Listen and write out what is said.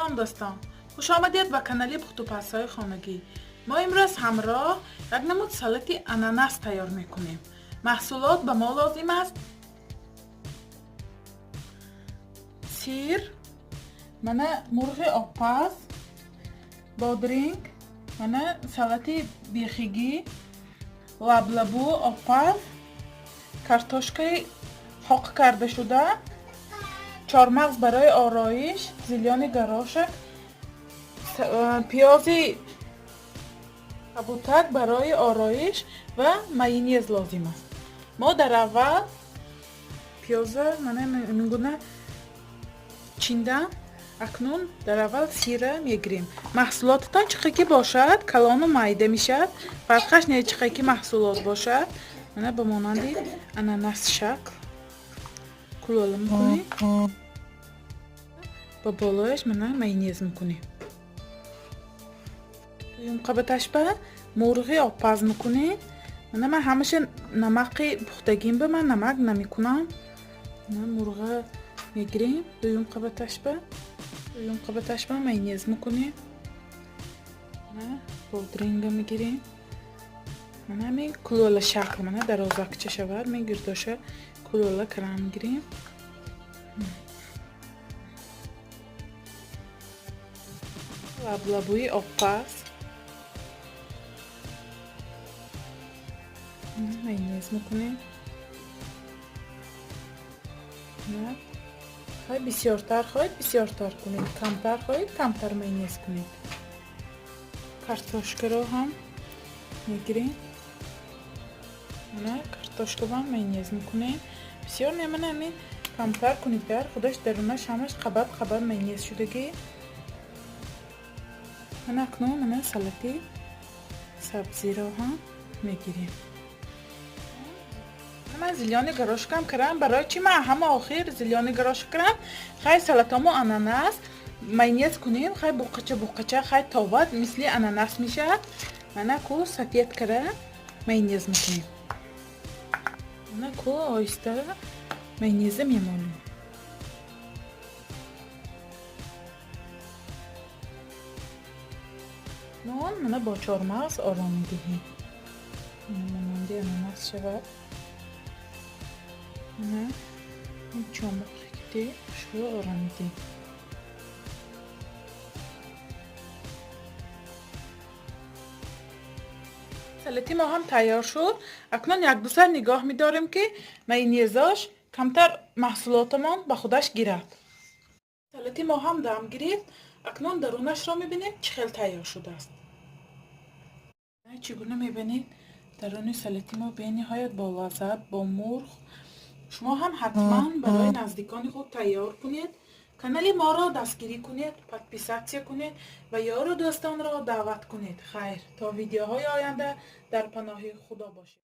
سلام دوستان، خوش آمدید به کانال پخت و پزهای خانگی. ما امروز همراه یک نمود سالاد اناناس تیار میکنیم. محصولات به ما لازم است: سیر، مرغ آبپز، بادرینگ، سالاد بیخیگی، لبلبو آبپز، کارتوشکای حق کرده شده، چهارمغز برای آرایش، زیلیان گراشک، پیاز کبوتک برای آرایش و مایونز لازم است. ما در اول پیاز میگونه چیندم. اکنون در اول سیر میگیریم. محصولاتتان چقدر باشد کلان و مایده میشد، فرقش نه چقدر محصولات باشد. به مانند اناناس شکل کلوله میکنیم، با بالایش مایونز میکنیم. قابتش به مرغ آبپز میکنیم. من همیشه نمک پختگیم به من نمک نمیکنم. مرغ میگیریم، دویم قابتش به مایونز میکنیم. بادرینگ میگیریم. همین کلوله شکل درازکچه شود میگرداشه کلوله کرم میگیریم. لبلبوی آبپز مایونز میکنیم. خواهید بسیارتر کنید، کمتر خواهید کمتر مایونز کنید. کارتوشکا رو هم میگیریم. کارتوشکا با مایونز میکنیم. بسیار همین کمتر کنید بیار خودش درونش همش خبر مایونز شدگی. اکنون سالاد سبزی رو هم میگیریم. من زیلیان گراشکم کردم. برای چی من همه آخر زیلیان گراش کردم؟ خیلی سالاتامو اناناس مایونز کنیم. خیلی بوقچه خیلی تابد مثل اناناس میشه. کو سفید کرده مایونز میکنیم. کو آیسته مایونز میمونیم. نون با چهارمغز آرام میدهیم. مانند اناناس شود. چمق کردیم شو آرام میدیم. سالاد ما هم تیار شد. اکنون یک دو سر نگاه میداریم که مایونزاش کمتر محصولاتمان به خودش گیرد. سالاد ما هم دم گرفت. اکنون درونش را میبینیم چه خیلی تیار شده است. چگونه میبینید درون سالاد ما به نهایت با لذت با مرغ. شما هم حتما برای نزدیکان خود تیار کنید. کانال ما را دستگیری کنید، پادپیساتسیا کنید و یار و دوستان را دعوت کنید. خیر تا ویدیوهای آینده در پناه خدا باشید.